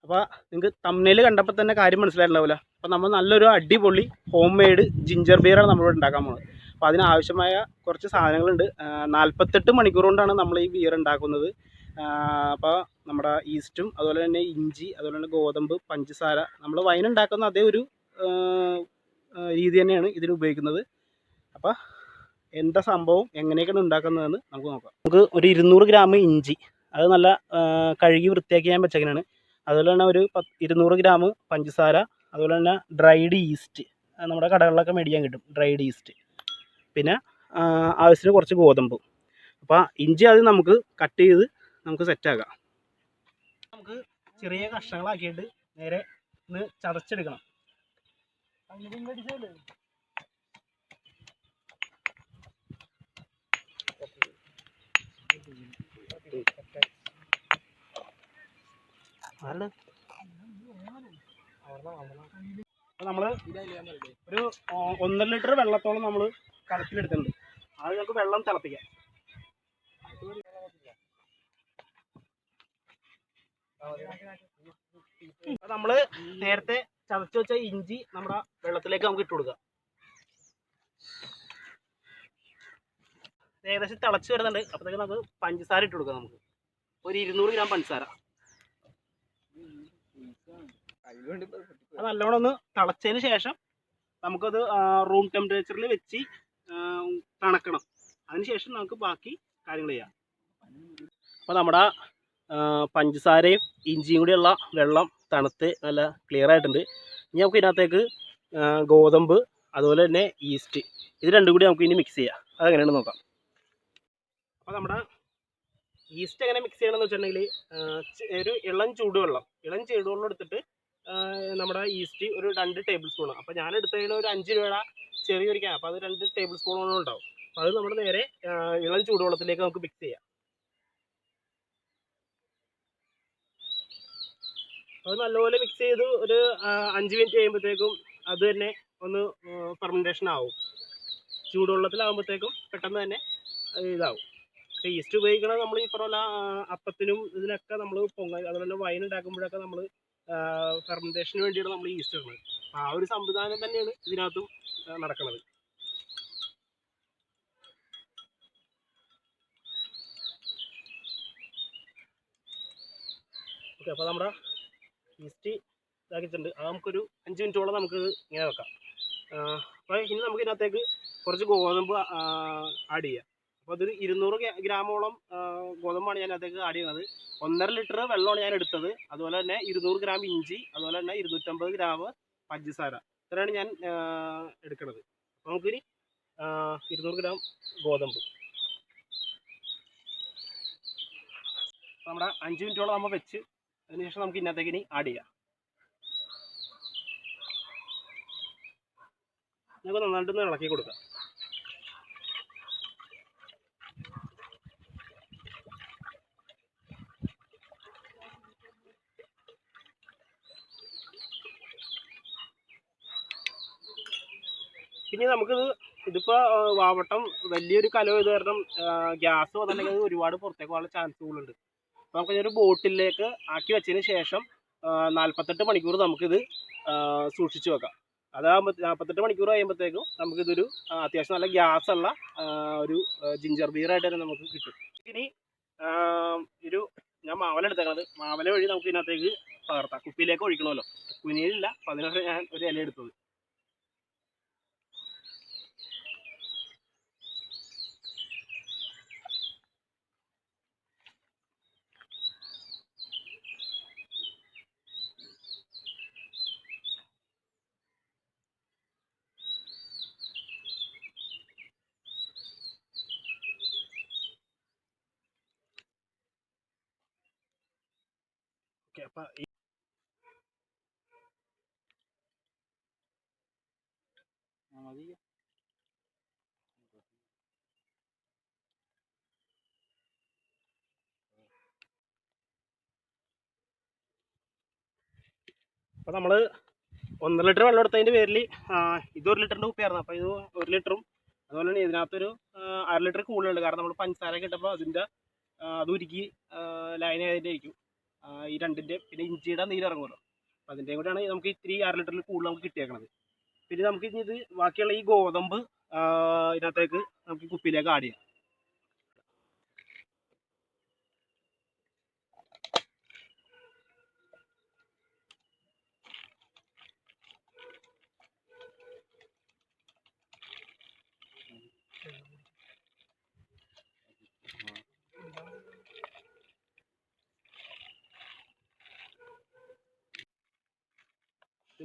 അപ്പോൾ നിങ്ങൾക്ക് തമ്മിൽ കണ്ടപ്പോൾ തന്നെ കാര്യം മനസ്സിലായിട്ടുണ്ടാവില്ല. അപ്പോൾ നമ്മൾ നല്ലൊരു അടിപൊളി ഹോം മെയ്ഡ് ജിഞ്ചർ ബിയറാണ് നമ്മളിവിടെ ഉണ്ടാക്കാൻ പോകുന്നത്. അപ്പോൾ അതിനാവശ്യമായ കുറച്ച് സാധനങ്ങളുണ്ട്. 48 മണിക്കൂർ കൊണ്ടാണ് നമ്മൾ ഈ ബിയർ ഉണ്ടാക്കുന്നത്. അപ്പോൾ നമ്മുടെ ഈസ്റ്റും അതുപോലെ തന്നെ ഇഞ്ചി, അതുപോലെ തന്നെ ഗോതമ്പ്, പഞ്ചസാര, നമ്മൾ വൈൻ ഉണ്ടാക്കുന്ന അതേ ഒരു രീതി തന്നെയാണ് ഇതിന് ഉപയോഗിക്കുന്നത്. അപ്പോൾ എന്താ സംഭവം, എങ്ങനെയൊക്കെയാണ് ഉണ്ടാക്കുന്നതെന്ന് നമുക്ക് നോക്കാം. നമുക്ക് ഒരു 200 ഗ്രാം ഇഞ്ചി, അത് നല്ല കഴുകി വൃത്തിയാക്കി ഞാൻ വെച്ചേക്കാനാണ്. അതുപോലെ തന്നെ ഒരു 200 ഗ്രാം പഞ്ചസാര, അതുപോലെ തന്നെ ഡ്രൈഡ് ഈസ്റ്റ്, നമ്മുടെ കടകളിലൊക്കെ മേടിക്കാൻ കിട്ടും ഡ്രൈഡ് ഈസ്റ്റ്. പിന്നെ ആവശ്യത്തിന് കുറച്ച് ഗോതമ്പ്. അപ്പോൾ ഇഞ്ചി അത് നമുക്ക് കട്ട് ചെയ്ത് നമുക്ക് സെറ്റാക്കാം. നമുക്ക് ചെറിയ കഷ്ണങ്ങളാക്കിയിട്ട് നേരെ ഒന്ന് ചതച്ചെടുക്കണം. അപ്പോൾ നമ്മൾ ഒരു 1.5 ലിറ്റർ വെള്ളത്തോളം നമ്മൾ കലത്തിലെടുത്തിട്ടുണ്ട്. അത് നമുക്ക് വെള്ളം തിളപ്പിക്കാം. അപ്പോൾ നമ്മൾ നേരത്തെ ചതച്ച് വെച്ച ഇഞ്ചി നമ്മുടെ വെള്ളത്തിലേക്ക് നമുക്ക് ഇട്ട് കൊടുക്കാം. ഏകദേശം തിളച്ച് വരുന്നുണ്ട്. അപ്പോഴത്തേക്ക് നമുക്ക് പഞ്ചസാര ഇട്ട് കൊടുക്കാം. നമുക്ക് ഒരു 200 ഗ്രാം പഞ്ചസാര. അത് നല്ലോണം ഒന്ന് തിളച്ചതിന് ശേഷം നമുക്കത് റൂം ടെമ്പറേച്ചറിൽ വെച്ച് തണക്കണം. അതിനുശേഷം നമുക്ക് ബാക്കി കാര്യങ്ങൾ ചെയ്യാം. അപ്പോൾ നമ്മുടെ പഞ്ചസാരയും ഇഞ്ചിയും കൂടിയുള്ള വെള്ളം തണുത്ത് നല്ല ക്ലിയർ ആയിട്ടുണ്ട്. ഇനി നമുക്ക് ഇതിനകത്തേക്ക് ഗോതമ്പ്, അതുപോലെ തന്നെ ഈസ്റ്റ്, ഇത് രണ്ടും കൂടി നമുക്ക് ഇനി മിക്സ് ചെയ്യാം. അതെങ്ങനെയാണെന്ന് നോക്കാം. അപ്പോൾ നമ്മുടെ ഈസ്റ്റ് എങ്ങനെ മിക്സ് ചെയ്യണമെന്ന് വെച്ചിട്ടുണ്ടെങ്കിൽ ഒരു ഇളം ചൂടുവെള്ളം എടുത്തിട്ട് നമ്മുടെ ഈസ്റ്റ് ഒരു 2 ടേബിൾ സ്പൂൺ. അപ്പോൾ ഞാൻ എടുത്തതിന് ഒരു 5 രൂപയുടെ ചെറിയൊരു ക്യാൻ. അപ്പോൾ അത് 2 ടേബിൾ സ്പൂണോളം ഉണ്ടാവും. അപ്പോൾ അത് നമ്മൾ നേരെ ഇളം ചൂടുവെള്ളത്തിലേക്ക് നമുക്ക് മിക്സ് ചെയ്യാം. അത് നല്ലപോലെ മിക്സ് ചെയ്ത് ഒരു 5 മിനിറ്റ് കഴിയുമ്പോഴത്തേക്കും അത് തന്നെ ഒന്ന് ഫെർമെൻറ്റേഷൻ ആവും. ചൂടുവെള്ളത്തിലാകുമ്പോഴത്തേക്കും പെട്ടെന്ന് തന്നെ ഇതാവും. ഈസ്റ്റ് ഉപയോഗിക്കണത് നമ്മൾ ഈ പറഞ്ഞ അപ്പത്തിനും ഇതിനൊക്കെ നമ്മൾ അതുപോലെ തന്നെ വൈൻ ഉണ്ടാക്കുമ്പോഴൊക്കെ നമ്മൾ ഫെർമെൻറ്റേഷന് വേണ്ടിയാണ് നമ്മൾ ഈസ്റ്റ് ഇടുന്നത്. ആ ഒരു സംവിധാനം തന്നെയാണ് ഇതിനകത്തും നടക്കുന്നത്. ഓക്കെ, അപ്പോൾ നമ്മുടെ ഈസ്റ്റ് ഇതാക്കിയിട്ടുണ്ട്. അത് നമുക്കൊരു 5 മിനിറ്റോളം നമുക്ക് ഇങ്ങനെ വെക്കാം. അപ്പോൾ ഇനി നമുക്ക് ഇതിനകത്തേക്ക് കുറച്ച് ഗോതമ്പ് ആഡ് ചെയ്യാം. അപ്പോൾ അതൊരു 200 ഗ്രാമോളം ഗോതമ്പാണ് ഞാൻ അതിനകത്തേക്ക് ആഡ് ചെയ്യുന്നത്. 1.5 ലിറ്റർ വെള്ളമാണ് ഞാൻ എടുത്തത്. അതുപോലെ തന്നെ 200 ഗ്രാം ഇഞ്ചി, അതുപോലെ തന്നെ 250 ഗ്രാം പഞ്ചസാര, ഇത്രയാണ് ഞാൻ എടുക്കുന്നത്. അപ്പോൾ നമുക്കിനി 200 ഗ്രാം ഗോതമ്പ് നമ്മുടെ 5 മിനിറ്റോളം നമ്മൾ വെച്ച് അതിനുശേഷം നമുക്ക് ഇതിനകത്തേക്ക് ഇനി ആഡ് ചെയ്യാം. നമുക്ക് നന്നായിട്ടൊന്ന് ഇളക്കി കൊടുക്കാം. പിന്നെ ഇതിപ്പോൾ വാവട്ടം വലിയൊരു കലം ഇത് കാരണം ഗ്യാസ് വന്നിട്ടുണ്ടെങ്കിൽ അത് ഒരുപാട് പുറത്തേക്ക് പോകാനുള്ള ചാൻസുകളുണ്ട്. അപ്പോൾ നമുക്കിതൊരു ബോട്ടിലേക്ക് ആക്കി വെച്ചതിന് ശേഷം 48 മണിക്കൂർ നമുക്കിത് സൂക്ഷിച്ച് വെക്കാം. അതാകുമ്പോൾ 48 മണിക്കൂർ കഴിയുമ്പോഴത്തേക്കും നമുക്കിതൊരു അത്യാവശ്യം നല്ല ഗ്യാസുള്ള ഒരു ജിഞ്ചർ ബിയറായിട്ട് തന്നെ നമുക്ക് കിട്ടും. ഇനി ഞാൻ മാവല എടുത്തേക്കണത്, മാവല വഴി നമുക്ക് ഇതിനകത്തേക്ക് പകർത്താം. കുപ്പിയിലേക്ക് ഒഴിക്കണമല്ലോ, കുനിയിലില്ല. അപ്പോൾ അതിനൊക്കെ ഞാൻ ഒരു ഇല എടുത്തത്. ഓക്കെ, അപ്പോൾ മതി. അപ്പോൾ നമ്മൾ 1.5 ലിറ്റർ വെള്ളം എടുത്തതിൻ്റെ പേരിൽ ഇത് 1 ലിറ്ററിൻ്റെ കുപ്പിയായിരുന്നു. അപ്പോൾ ഇത് 1 ലിറ്ററും അതുപോലെ തന്നെ ഇതിനകത്തൊരു 1/2 ലിറ്റർ കൂടുതലുണ്ട്. കാരണം നമ്മൾ പഞ്ചസാര കിട്ടുമ്പോൾ അത് ഉരുക്കി ലൈനായതിൻ്റെ ആയിരിക്കും. ഈ രണ്ടിൻ്റെ പിന്നെ ഇഞ്ചിയുടെ നീര് ഇറങ്ങുമല്ലോ. അപ്പോൾ അതിൻ്റെയും കൂടെയാണ് നമുക്ക് ഇത്തിരി 1/2 ലിറ്ററിൽ കൂടുതൽ നമുക്ക് കിട്ടിയേക്കണത്. പിന്നെ നമുക്ക് ഇനി ഇത് ബാക്കിയുള്ള ഈ ഗോതമ്പ് ഇതിനകത്തേക്ക് നമുക്ക് കുപ്പിയിലേക്ക് ആഡ് ചെയ്യാം.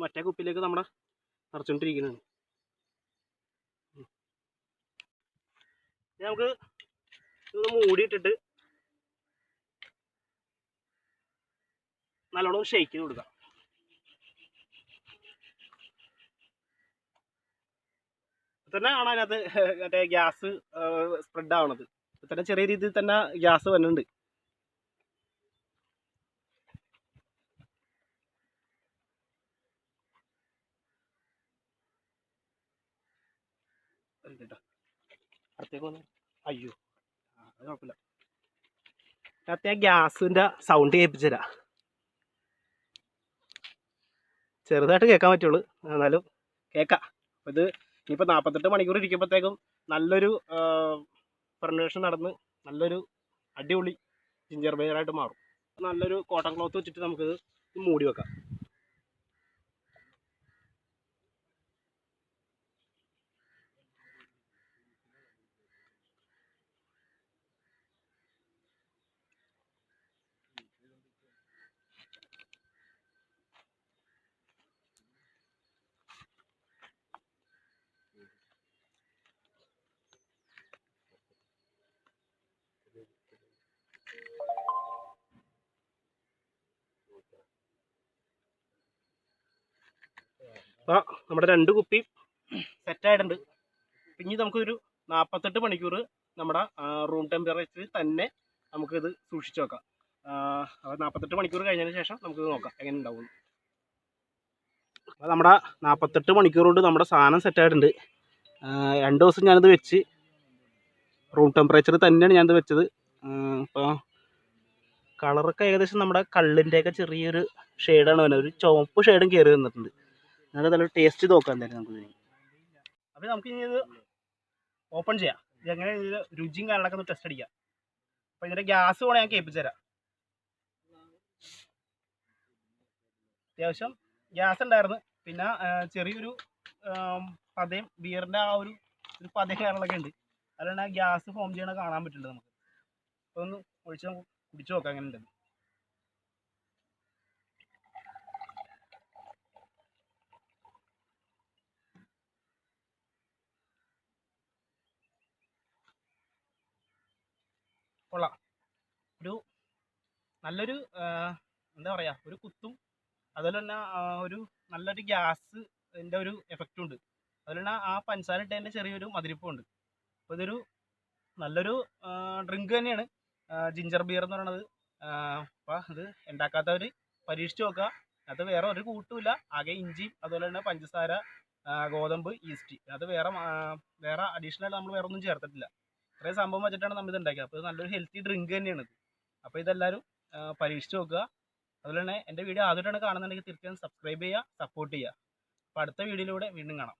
മറ്റേ കുപ്പിയിലേക്ക് നമ്മുടെ നിറച്ചുകൊണ്ടിരിക്കുന്നതാണ്. നമുക്ക് ഇതൊന്ന് മൂടിയിട്ടിട്ട് നല്ലോണം ഷെയ്ക്ക് ചെയ്ത് കൊടുക്കാം. തന്നെ ആണ് അതിനകത്ത് മറ്റേ ഗ്യാസ് സ്പ്രെഡ് ആവണത്. തന്നെ ചെറിയ രീതിയിൽ തന്നെ ഗ്യാസ് വരുന്നുണ്ട്. അടുത്തേക്ക് വന്ന് അയ്യോ അത് കുഴപ്പമില്ല. അതിനകത്ത് ഗ്യാസിൻ്റെ സൗണ്ട് കേൾപ്പിച്ചു തരാം. ചെറുതായിട്ട് കേൾക്കാൻ പറ്റുള്ളൂ, എന്നാലും കേൾക്കാം. അപ്പോൾ ഇത് ഇനിയിപ്പോൾ 48 മണിക്കൂർ ഇരിക്കുമ്പോഴത്തേക്കും നല്ലൊരു ഫെർമെന്റേഷൻ നടന്ന് നല്ലൊരു അടിപൊളി ജിഞ്ചർ ബിയറായിട്ട് മാറും. നല്ലൊരു കോട്ടൺ ക്ലോത്ത് വെച്ചിട്ട് നമുക്കിത് മൂടി വെക്കാം. അപ്പോൾ നമ്മുടെ 2 കുപ്പി സെറ്റായിട്ടുണ്ട്. പിന്നെ നമുക്കൊരു 48 മണിക്കൂർ നമ്മുടെ റൂം ടെമ്പറേച്ചറിൽ തന്നെ നമുക്കിത് സൂക്ഷിച്ച് വെക്കാം. അപ്പോൾ 48 മണിക്കൂർ കഴിഞ്ഞതിന് ശേഷം നമുക്കിത് നോക്കാം എങ്ങനെ ഉണ്ടാവും. അപ്പോൾ നമ്മുടെ 48 മണിക്കൂർ കൊണ്ട് നമ്മുടെ സാധനം സെറ്റായിട്ടുണ്ട്. 2 ദിവസം ഞാനിത് വെച്ച് റൂം ടെമ്പറേച്ചറിൽ തന്നെയാണ് ഞാനിത് വെച്ചത്. അപ്പോൾ കളറൊക്കെ ഏകദേശം നമ്മുടെ കള്ളിൻ്റെയൊക്കെ ചെറിയൊരു ഷെയ്ഡാണ് വരുന്നത്. ഒരു ചുവപ്പ് ഷെയ്ഡും കയറി വന്നിട്ടുണ്ട്. നമുക്ക് നല്ലൊരു ടേസ്റ്റ് നോക്കാൻ തരും നമുക്ക്. അപ്പോൾ നമുക്കിനി ഇത് ഓപ്പൺ ചെയ്യാം. ഇതെങ്ങനെ ഇത് രുചിയും കാര്യങ്ങളൊക്കെ ഒന്ന് ടെസ്റ്റ് അടിക്കാം. അപ്പോൾ ഇതിൻ്റെ ഗ്യാസ് വേണം ഞാൻ കേൾപ്പിച്ചു തരാം. അത്യാവശ്യം ഗ്യാസ് ഉണ്ടായിരുന്നു. പിന്നെ ചെറിയൊരു പതയും ബിയറിൻ്റെ ആ ഒരു പതയും കാര്യങ്ങളൊക്കെ ഉണ്ട്. അതുകൊണ്ട് ആ ഗ്യാസ് ഫോം ചെയ്യണ കാണാൻ പറ്റുന്നുണ്ട് നമുക്ക്. അപ്പോൾ ഒന്ന് ഒഴിച്ച് നമുക്ക് കുടിച്ചു നോക്കാം എങ്ങനെ ഉണ്ടെന്ന്. കൊള്ളാം. ഒരു നല്ലൊരു എന്താ പറയുക, ഒരു കുത്തും അതുപോലെ തന്നെ ഒരു നല്ലൊരു ഗ്യാസിൻ്റെ ഒരു എഫക്റ്റും ഉണ്ട്. അതുപോലെ തന്നെ ആ പഞ്ചസാര ഇട്ടതിൻ്റെ ചെറിയൊരു മധുരിപ്പും ഉണ്ട്. അപ്പോൾ ഇതൊരു നല്ലൊരു ഡ്രിങ്ക് തന്നെയാണ് ജിഞ്ചർ ബിയർ എന്ന് പറയുന്നത്. അപ്പോൾ ഇത് ഉണ്ടാക്കാത്തവർ പരീക്ഷിച്ച് നോക്കുക. അത് വേറെ ഒരു കൂട്ടുമില്ല, ആകെ ഇഞ്ചിയും അതുപോലെ തന്നെ പഞ്ചസാര, ഗോതമ്പ്, ഈസ്റ്റ്. അത് വേറെ അഡീഷണൽ നമ്മൾ വേറെ ഒന്നും ചേർത്തിട്ടില്ല. ഇത്രയും സംഭവം വെച്ചിട്ടാണ് നമ്മൾ ഇത് ഉണ്ടാക്കിയത്. അപ്പോൾ ഇത് നല്ലൊരു ഹെൽത്തി ഡ്രിങ്ക് തന്നെയാണ് ഇത്. അപ്പോൾ ഇതെല്ലാവരും പരീക്ഷിച്ച് നോക്കുക. അതുപോലെ തന്നെ എൻ്റെ വീഡിയോ ആദ്യമായിട്ടാണ് കാണുന്നുണ്ടെങ്കിൽ തീർച്ചയായും സബ്സ്ക്രൈബ് ചെയ്യുക, സപ്പോർട്ട് ചെയ്യുക. അപ്പോൾ അടുത്ത വീഡിയോയിലൂടെ വീണ്ടും കാണാം.